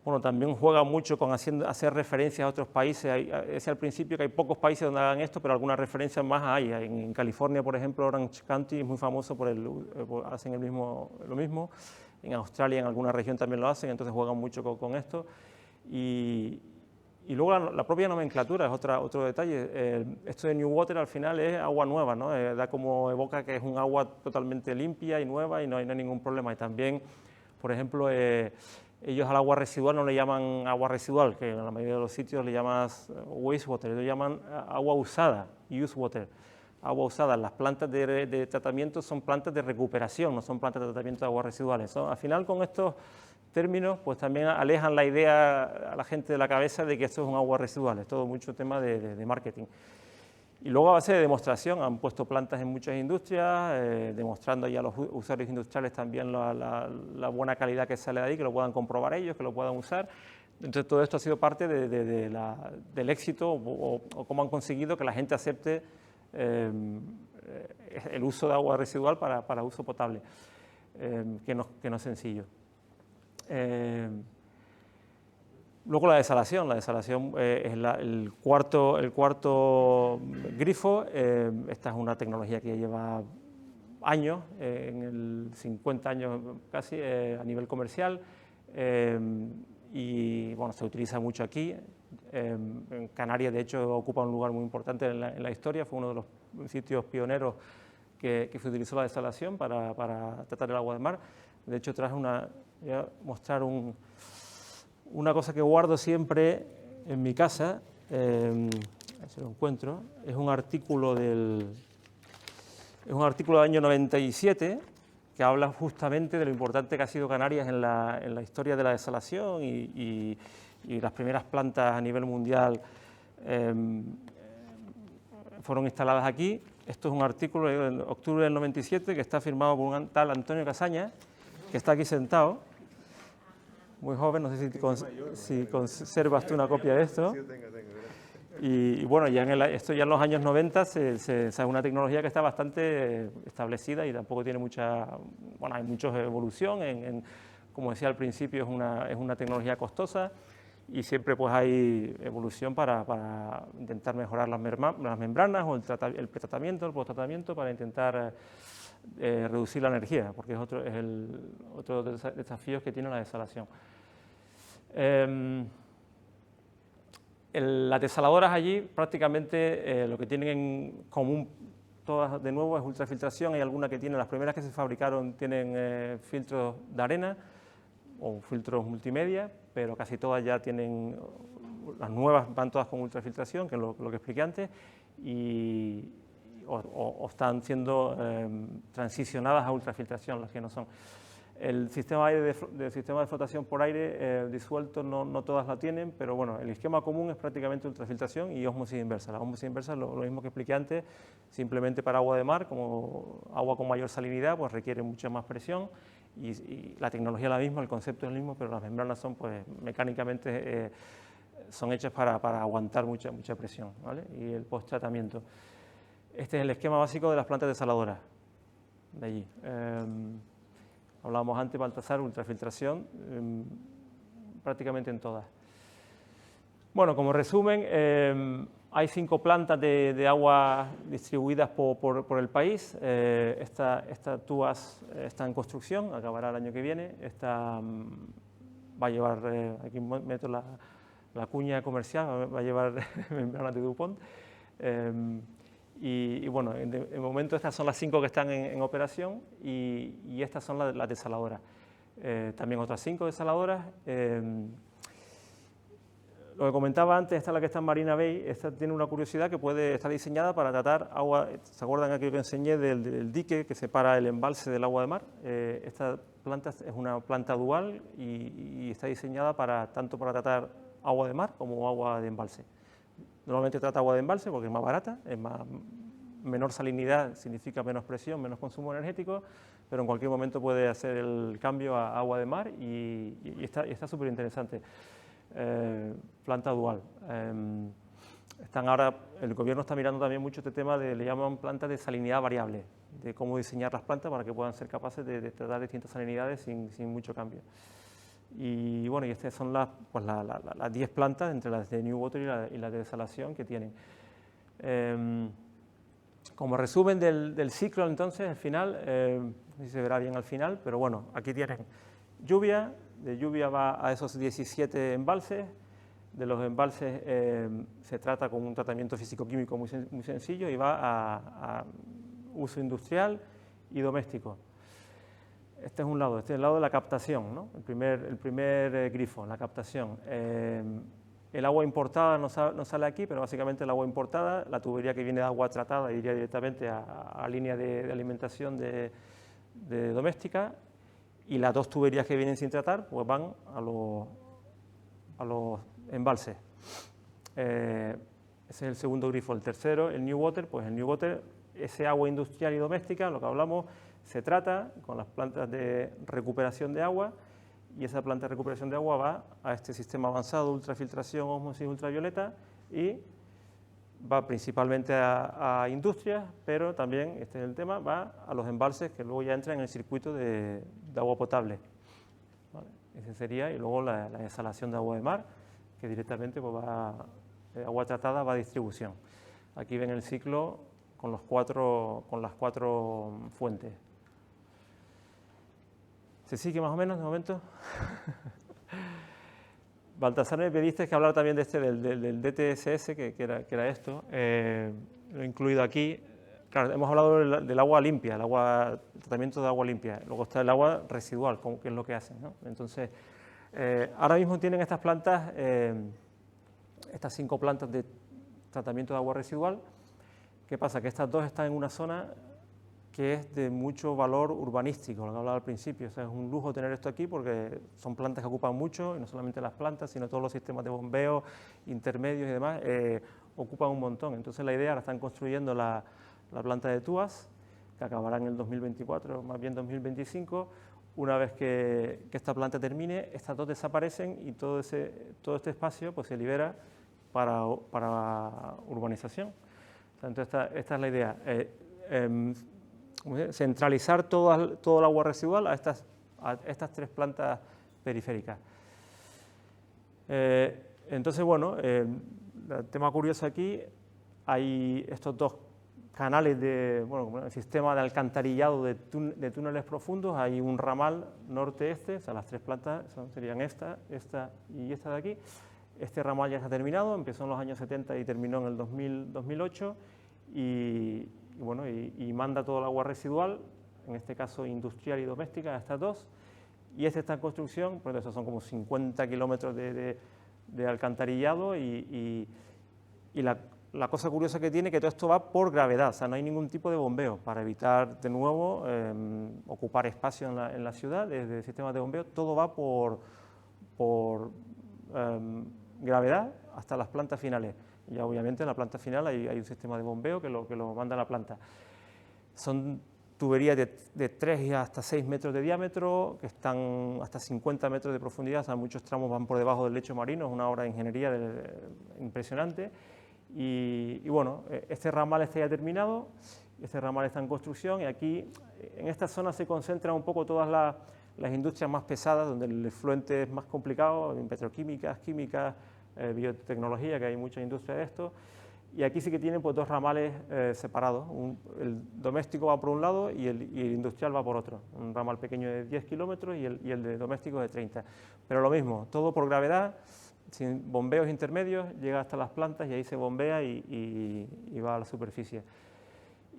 Bueno, también juega mucho con hacer referencias a otros países. Decía al principio que hay pocos países donde hagan esto, pero algunas referencias más hay. En California, por ejemplo, Orange County es muy famoso hacen lo mismo. En Australia, en alguna región también lo hacen, entonces juegan mucho con esto. Y luego la propia nomenclatura es otro detalle. Esto de New Water al final es agua nueva, ¿no? Da como evoca que es un agua totalmente limpia y nueva y no hay ningún problema. Y también, por ejemplo, ellos al agua residual no le llaman agua residual, que en la mayoría de los sitios le llamas wastewater, ellos llaman agua usada, use water, agua usada. Las plantas de tratamiento son plantas de recuperación, no son plantas de tratamiento de aguas residuales. Al final, con estos términos, pues también alejan la idea a la gente de la cabeza de que esto es un agua residual, es todo mucho tema de marketing. Y luego a base de demostración, han puesto plantas en muchas industrias, demostrando ya a los usuarios industriales también la buena calidad que sale de ahí, que lo puedan comprobar ellos, que lo puedan usar. Entonces todo esto ha sido parte del éxito o cómo han conseguido que la gente acepte el uso de agua residual para uso potable, que no es sencillo. Luego la desalación es el cuarto grifo. Esta es una tecnología que lleva años, en el 50 años casi, a nivel comercial, y bueno, se utiliza mucho aquí. En Canarias, de hecho, ocupa un lugar muy importante en la historia, fue uno de los sitios pioneros que se utilizó la desalación para tratar el agua de mar. De hecho, voy a mostrar una cosa que guardo siempre en mi casa, a ver si lo encuentro, es un artículo del año 97 que habla justamente de lo importante que ha sido Canarias en la historia de la desalación y las primeras plantas a nivel mundial fueron instaladas aquí. Esto es un artículo de octubre del 97 que está firmado por un tal Antonio Casaña, que está aquí sentado, muy joven, no sé si conservas tú una copia de esto. Sí, tengo. Y bueno, esto ya en los años 90 es una tecnología que está bastante establecida y tampoco tiene hay mucha evolución. Como decía al principio, es una tecnología costosa y siempre pues hay evolución para intentar mejorar las membranas o el pretratamiento, el posttratamiento, para intentar reducir la energía, porque es otro de los desafíos que tiene la desalación. Las desaladoras allí prácticamente lo que tienen en común todas de nuevo es ultrafiltración. Hay algunas que tienen, las primeras que se fabricaron tienen filtros de arena o filtros multimedia, pero casi todas ya tienen, las nuevas van todas con ultrafiltración, que es lo que expliqué antes, o están siendo transicionadas a ultrafiltración, las que no son. El sistema de flotación por aire disuelto no todas la tienen, pero bueno, el esquema común es prácticamente ultrafiltración y ósmosis inversa. La ósmosis inversa es lo mismo que expliqué antes, simplemente para agua de mar, como agua con mayor salinidad, pues requiere mucha más presión y la tecnología es la misma, el concepto es el mismo, pero las membranas son, pues, mecánicamente son hechas para aguantar mucha presión, ¿vale? Y el post-tratamiento. Este es el esquema básico de las plantas desaladoras de allí. Hablábamos antes, Baltasar, ultrafiltración, prácticamente en todas. Bueno, como resumen, hay 5 plantas de agua distribuidas por el país. Esta TUAS está en construcción, acabará el año que viene. Esta va a llevar, aquí meto la cuña comercial, va a llevar membranas de DuPont. Y bueno, de momento estas son las 5 que están en operación y estas son las desaladoras. También otras 5 desaladoras. Lo que comentaba antes, esta es la que está en Marina Bay. Esta tiene una curiosidad que está diseñada para tratar agua. ¿Se acuerdan aquello que enseñé del dique que separa el embalse del agua de mar? Esta planta es una planta dual y está diseñada tanto para tratar agua de mar como agua de embalse. Normalmente trata agua de embalse porque es más barata, menor salinidad significa menos presión, menos consumo energético, pero en cualquier momento puede hacer el cambio a agua de mar y está súper interesante. Planta dual. El gobierno está mirando también mucho este tema le llaman plantas de salinidad variable, de cómo diseñar las plantas para que puedan ser capaces de tratar distintas salinidades sin mucho cambio. Y bueno, y estas son las 10 plantas entre las de New Water y las de desalación que tienen. Como resumen del ciclo, entonces, al final, no sé si se verá bien al final, pero bueno, aquí tienen lluvia, de lluvia va a esos 17 embalses, de los embalses se trata con un tratamiento físico-químico muy sencillo y va a uso industrial y doméstico. Este es un lado, este es el lado de la captación, ¿no? El primer grifo, la captación. El agua importada no sale aquí, pero básicamente el agua importada, la tubería que viene de agua tratada iría directamente a línea de alimentación de doméstica, y las dos tuberías que vienen sin tratar pues van a los embalses. Ese es el segundo grifo. El tercero, el New Water, pues el New Water, ese agua industrial y doméstica, lo que hablamos, se trata con las plantas de recuperación de agua, y esa planta de recuperación de agua va a este sistema avanzado de ultrafiltración, ósmosis ultravioleta, y va principalmente a industrias, pero también, este es el tema, va a los embalses que luego ya entran en el circuito de agua potable. ¿Vale? Ese sería, y luego la desalación de agua de mar, que directamente pues, agua tratada va a distribución. Aquí ven el ciclo con las cuatro fuentes. ¿Se sigue más o menos de momento? Baltasar, me pediste que hablara también de del DTSS, que era esto, lo he incluido aquí. Claro, hemos hablado del agua limpia, el tratamiento de agua limpia, luego está el agua residual, que es lo que hacen, ¿no? Entonces, ahora mismo tienen estas plantas, estas 5 plantas de tratamiento de agua residual. ¿Qué pasa? Que estas dos están en una zona que es de mucho valor urbanístico, lo que hablaba al principio. O sea, es un lujo tener esto aquí porque son plantas que ocupan mucho, y no solamente las plantas, sino todos los sistemas de bombeo, intermedios y demás, ocupan un montón. Entonces la idea, ahora están construyendo la planta de Tuas, que acabará en el 2024, más bien 2025. Una vez que esta planta termine, estas dos desaparecen y todo este espacio pues, se libera para urbanización. O sea, entonces esta es la idea. Centralizar todo el agua residual a estas 3 plantas periféricas. Entonces, bueno, el tema curioso aquí, hay estos 2 canales el sistema de alcantarillado de túneles profundos. Hay un ramal norte-este, o sea, las 3 plantas serían esta y esta de aquí. Este ramal ya está terminado, empezó en los años 70 y terminó en el 2008, y manda todo el agua residual, en este caso industrial y doméstica, a estas 2, y está en construcción, pues eso son como 50 kilómetros de alcantarillado, y la cosa curiosa que tiene es que todo esto va por gravedad, o sea, no hay ningún tipo de bombeo, para evitar de nuevo ocupar espacio en la ciudad, desde sistemas de bombeo, todo va por gravedad hasta las plantas finales. Ya obviamente en la planta final hay un sistema de bombeo que lo manda a la planta. Son tuberías de 3 hasta 6 metros de diámetro, que están hasta 50 metros de profundidad, o sea, muchos tramos van por debajo del lecho marino, es una obra de ingeniería impresionante. Y bueno, este ramal está ya terminado, este ramal está en construcción, y aquí en esta zona se concentran un poco todas las industrias más pesadas, donde el efluente es más complicado, en petroquímicas, químicas, biotecnología, que hay mucha industria de esto, y aquí sí que tienen pues 2 ramales separados, el doméstico va por un lado y el industrial va por otro, un ramal pequeño de 10 kilómetros y el de doméstico de 30, pero lo mismo, todo por gravedad, sin bombeos intermedios, llega hasta las plantas y ahí se bombea y va a la superficie.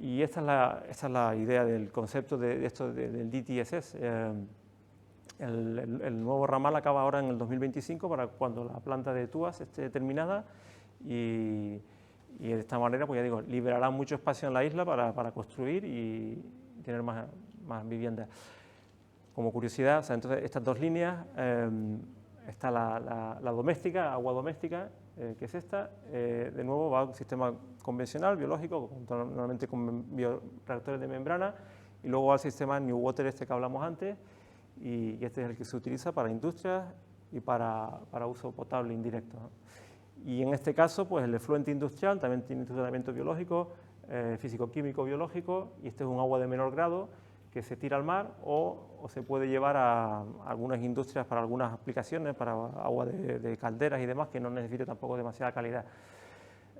Y esta es la idea del concepto de esto del DTSS. El nuevo ramal acaba ahora en el 2025, para cuando la planta de Tuas esté terminada, y de esta manera, pues ya digo, liberará mucho espacio en la isla para construir y tener más viviendas. Como curiosidad, o sea, entonces estas 2 líneas, está la doméstica, agua doméstica, que es esta, de nuevo va a un sistema convencional, biológico, normalmente con bioreactores de membrana, y luego va al sistema New Water, este que hablamos antes, y este es el que se utiliza para industrias y para uso potable indirecto, ¿no? Y en este caso, pues el efluente industrial también tiene tratamiento biológico, físico-químico biológico, y este es un agua de menor grado que se tira al mar o se puede llevar a algunas industrias para algunas aplicaciones, para agua de calderas y demás, que no necesite tampoco demasiada calidad.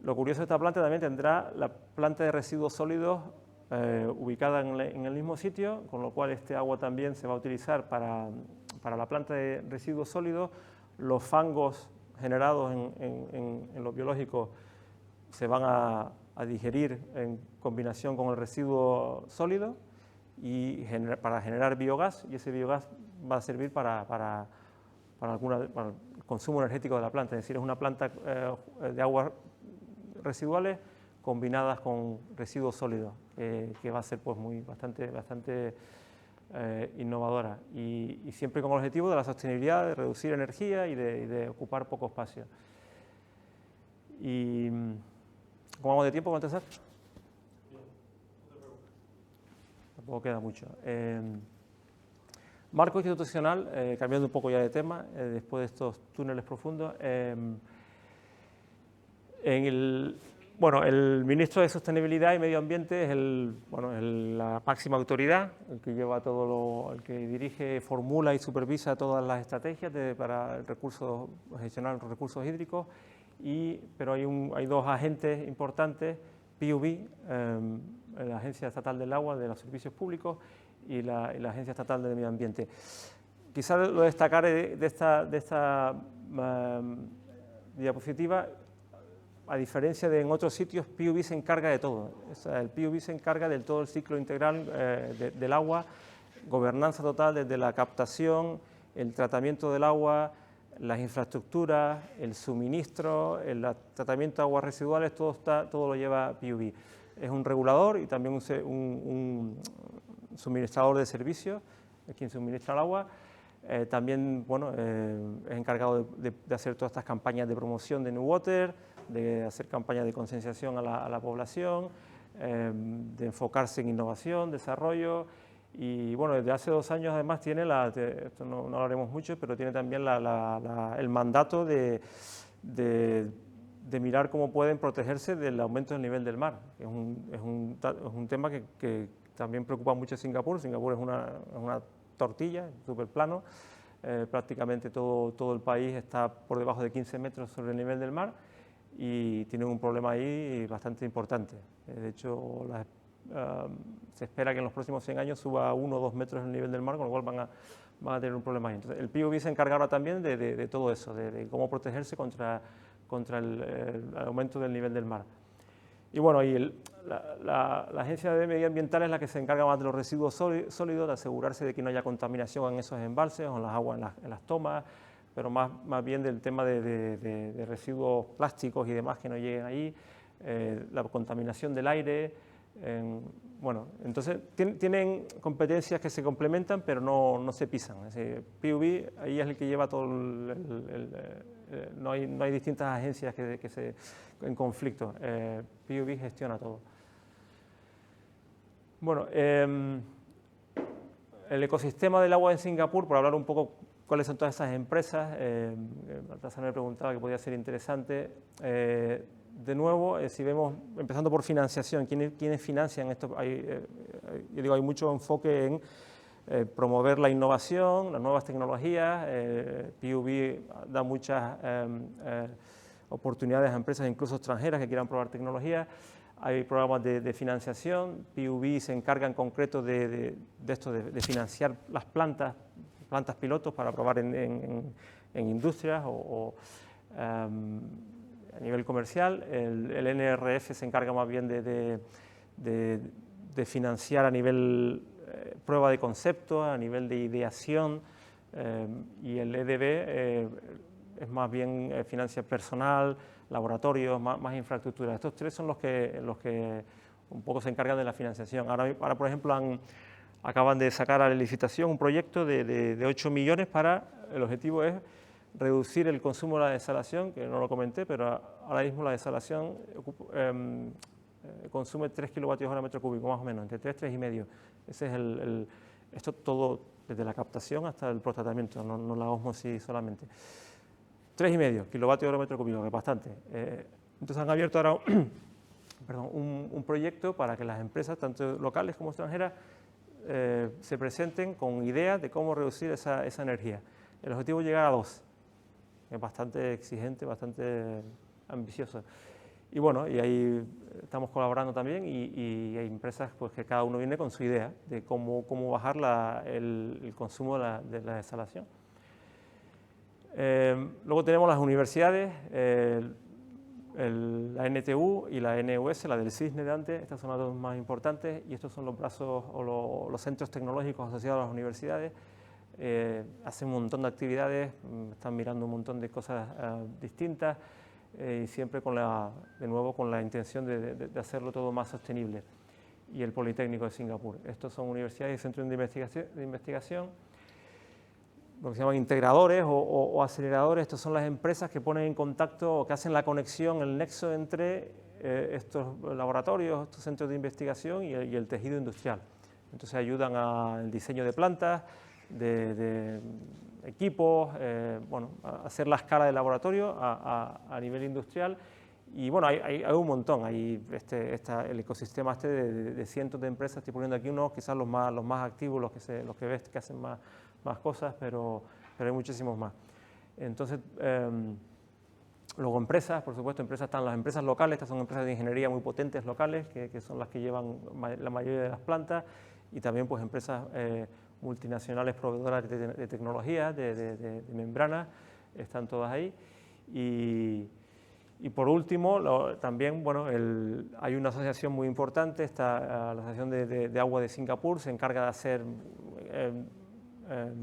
Lo curioso de esta planta, también tendrá la planta de residuos sólidos ubicada en el mismo sitio, con lo cual este agua también se va a utilizar para para la planta de residuos sólidos, los fangos generados en los biológicos se van a digerir en combinación con el residuo sólido y para generar biogás, y ese biogás va a servir para el consumo energético de la planta. Es decir, es una planta de aguas residuales combinadas con residuos sólidos, que va a ser pues bastante innovadora y siempre con el objetivo de la sostenibilidad, de reducir energía y de ocupar poco espacio. Y ¿cómo vamos de tiempo, Baltasar? Tampoco queda mucho. Marco institucional, cambiando un poco ya de tema, después de estos túneles profundos. El ministro de Sostenibilidad y Medio Ambiente es la máxima autoridad, el que lleva el que dirige, formula y supervisa todas las estrategias para gestionar los recursos hídricos, pero hay dos agentes importantes, PUB, la Agencia Estatal del Agua de los Servicios Públicos, y la Agencia Estatal del Medio Ambiente. Quizás lo destacaré de esta diapositiva. A diferencia de en otros sitios, PUB se encarga de todo. O sea, el PUB se encarga de todo el ciclo integral del agua, gobernanza total desde la captación, el tratamiento del agua, las infraestructuras, el suministro, el tratamiento de aguas residuales, todo lo lleva PUB. Es un regulador y también un suministrador de servicios, es quien suministra el agua. También es encargado de hacer todas estas campañas de promoción de New Water, de hacer campañas de concienciación a la población, de enfocarse en innovación, desarrollo, y bueno, desde hace 2 años además tiene, esto no hablaremos mucho, pero tiene también el mandato de mirar cómo pueden protegerse del aumento del nivel del mar. Es un tema que también preocupa mucho a Singapur. Singapur es una tortilla, súper plano, prácticamente todo el país está por debajo de 15 metros sobre el nivel del mar y tienen un problema ahí bastante importante. De hecho, se espera que en los próximos 100 años suba 1 o 2 metros el nivel del mar, con lo cual van a tener un problema ahí. Entonces, el PUB se encarga ahora también de todo eso, de cómo protegerse contra el aumento del nivel del mar. Y bueno, la Agencia de Medio Ambiental es la que se encarga más de los residuos sólidos, de asegurarse de que no haya contaminación en esos embalses o en las aguas en las tomas, pero más bien del tema de residuos plásticos y demás que no lleguen ahí, la contaminación del aire. Entonces tienen competencias que se complementan, pero no se pisan. Es decir, PUB ahí es el que lleva todo no hay distintas agencias en conflicto. PUB gestiona todo. Bueno, el ecosistema del agua en Singapur, por hablar un poco cuáles son todas esas empresas, Baltasar me preguntaba que podía ser interesante. De nuevo, si vemos, empezando por financiación, ¿quiénes financian esto? Hay mucho enfoque en promover la innovación, las nuevas tecnologías. PUB da muchas oportunidades a empresas, incluso extranjeras, que quieran probar tecnologías. Hay programas de financiación. PUB se encarga en concreto de financiar las plantas pilotos para probar en industrias o a nivel comercial. El NRF se encarga más bien de financiar a nivel prueba de concepto, a nivel de ideación, y el EDB es más bien financia personal, laboratorios, más infraestructura. Estos tres son los que un poco se encargan de la financiación. Ahora por ejemplo, acaban de sacar a la licitación un proyecto de 8 millones el objetivo es reducir el consumo de la desalación, que no lo comenté, pero ahora mismo la desalación consume 3 kilovatios hora metro cúbico, más o menos, entre 3 y 3,5. Ese es esto todo desde la captación hasta el procesamiento, no la ósmosis solamente. 3,5 kilovatios hora metro cúbico, que es bastante. Entonces han abierto ahora un proyecto para que las empresas, tanto locales como extranjeras, se presenten con ideas de cómo reducir esa energía. El objetivo es llegar a 2. Es bastante exigente, bastante ambicioso. Y bueno, y ahí estamos colaborando también y hay empresas pues, que cada uno viene con su idea de cómo bajar el consumo de la desalación. Luego tenemos las universidades, la NTU y la NUS, la del CISNE de antes. Estas son las dos más importantes y estos son los brazos o los centros tecnológicos asociados a las universidades. Hacen un montón de actividades, están mirando un montón de cosas distintas y siempre de nuevo con la intención de hacerlo todo más sostenible. Y el Politécnico de Singapur. Estos son universidades y centros de investigación, lo que se llaman integradores o aceleradores. Estas son las empresas que ponen en contacto o que hacen la conexión, el nexo entre estos laboratorios, estos centros de investigación y el tejido industrial. Entonces ayudan al diseño de plantas, de equipos, bueno, a hacer la escala de laboratorio a nivel industrial. Y bueno, hay un montón, hay el ecosistema de cientos de empresas. Estoy poniendo aquí unos, quizás los más activos, los que ves que hacen más cosas, pero hay muchísimos más. Entonces, luego empresas, por supuesto, están las empresas locales. Estas son empresas de ingeniería muy potentes locales, que son las que llevan la mayoría de las plantas, y también pues empresas multinacionales proveedoras de tecnología, de membranas, están todas ahí. Y por último, también bueno, hay una asociación muy importante, la Asociación de Agua de Singapur, se encarga de hacer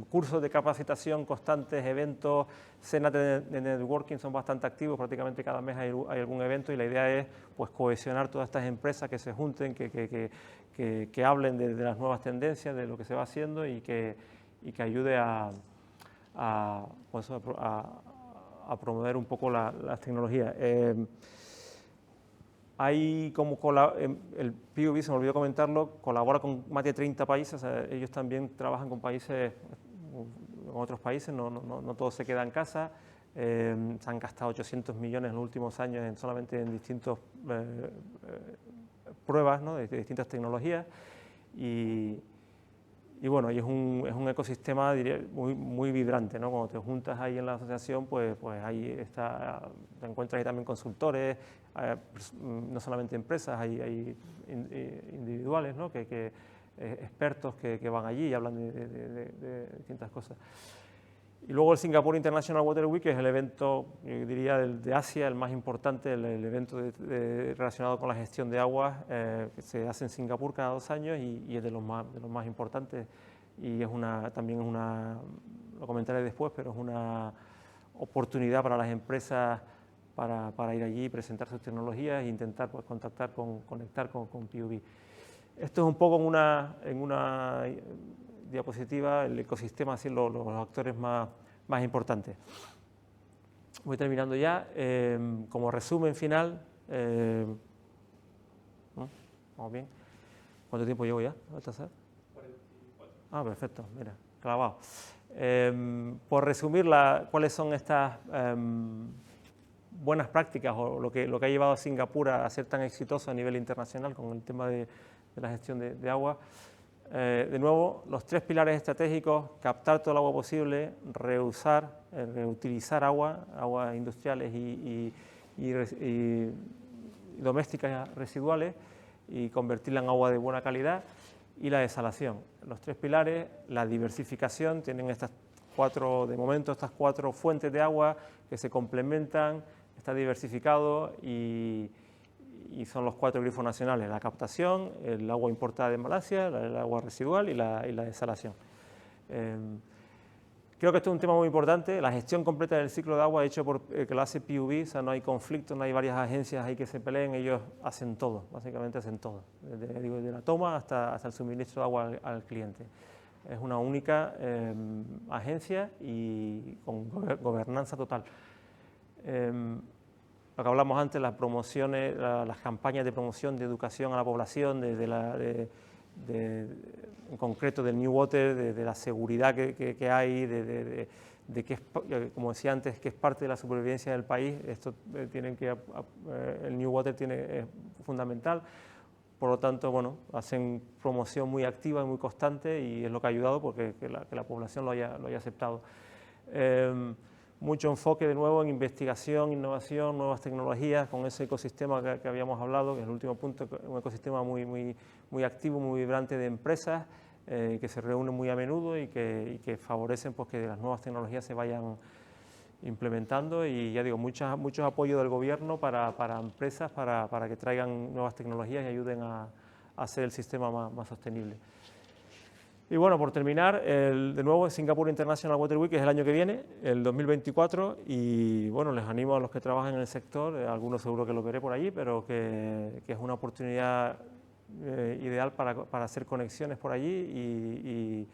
cursos de capacitación constantes, eventos, cenas de networking, son bastante activos, prácticamente cada mes hay algún evento, y la idea es pues, cohesionar todas estas empresas, que se junten, que hablen de las nuevas tendencias, de lo que se va haciendo y que ayude a promover un poco las tecnologías. Hay el PUB, se me olvidó comentarlo, colabora con más de 30 países, o sea, ellos también trabajan con otros países, no todo se queda en casa. Se han gastado 800 millones en los últimos años solamente en distintas pruebas, ¿no?, de distintas tecnologías. Y bueno, y es un ecosistema, diría, muy vibrante, ¿no? Cuando te juntas ahí en la asociación, pues ahí te encuentras ahí también consultores, no solamente empresas, hay individuales, ¿no? Expertos que van allí y hablan de distintas cosas. Y luego el Singapore International Water Week, que es el evento, yo diría, de Asia, el más importante, el evento relacionado con la gestión de aguas, que se hace en Singapur cada 2 años y es de los más importantes. Y también es lo comentaré después, pero es una oportunidad para las empresas para ir allí y presentar sus tecnologías e intentar pues, conectar con PUB. Esto es un poco en una diapositiva, el ecosistema, así los actores más importantes. Voy terminando ya. Como resumen final, ¿no? ¿Vamos bien? ¿Cuánto tiempo llevo ya? 44. Ah, perfecto, mira, clavado. Por resumir, ¿cuáles son estas buenas prácticas o lo que ha llevado a Singapur a ser tan exitoso a nivel internacional con el tema de la gestión de agua? De nuevo, los 3 pilares estratégicos: captar todo el agua posible, reutilizar aguas industriales y domésticas residuales, y convertirla en agua de buena calidad, y la desalación. Los 3 pilares, la diversificación, tienen estas 4 fuentes de agua que se complementan, está diversificado y son los 4 grifos nacionales: la captación, el agua importada de Malasia, el agua residual y la desalación. Creo que esto es un tema muy importante, la gestión completa del ciclo de agua, hecho que lo hace PUB, o sea, no hay conflicto, no hay varias agencias ahí que se peleen, ellos hacen todo, básicamente hacen todo, desde la toma hasta el suministro de agua al cliente. Es una única agencia y con gobernanza total. Lo que hablamos antes, las promociones, las campañas de promoción, de educación a la población, en concreto del New Water, de la seguridad que hay, de que es, como decía antes, que es parte de la supervivencia del país. Esto el New Water es fundamental. Por lo tanto, bueno, hacen promoción muy activa y muy constante, y es lo que ha ayudado porque que la población lo haya aceptado. mucho enfoque de nuevo en investigación, innovación, nuevas tecnologías, con ese ecosistema que habíamos hablado, que es el último punto, un ecosistema muy activo, muy vibrante de empresas, que se reúnen muy a menudo y que favorecen pues, que las nuevas tecnologías se vayan implementando, y ya digo, muchos apoyos del gobierno para empresas para que traigan nuevas tecnologías y ayuden a hacer el sistema más sostenible. Y bueno, por terminar, de nuevo Singapore International Water Week es el año que viene, el 2024, y bueno, les animo a los que trabajan en el sector, algunos seguro que lo veré por allí, pero que es una oportunidad ideal para hacer conexiones por allí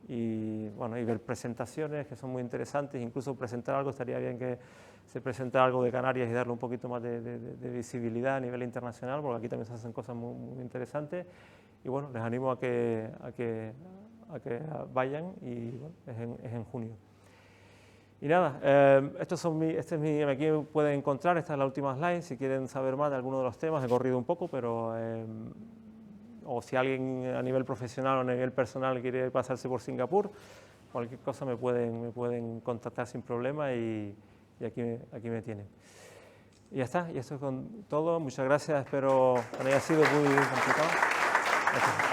y ver presentaciones que son muy interesantes. Incluso presentar algo, estaría bien que se presentara algo de Canarias y darle un poquito más de visibilidad a nivel internacional, porque aquí también se hacen cosas muy interesantes. Y bueno, les animo a que vayan, y bueno, es en junio. Y nada, aquí me pueden encontrar, esta es la última slide, si quieren saber más de alguno de los temas. He corrido un poco, pero o si alguien a nivel profesional o a nivel personal quiere pasarse por Singapur, cualquier cosa me pueden contactar sin problema, y aquí me tienen. Y ya está, y esto es con todo. Muchas gracias, espero que no haya sido muy complicado. Gracias.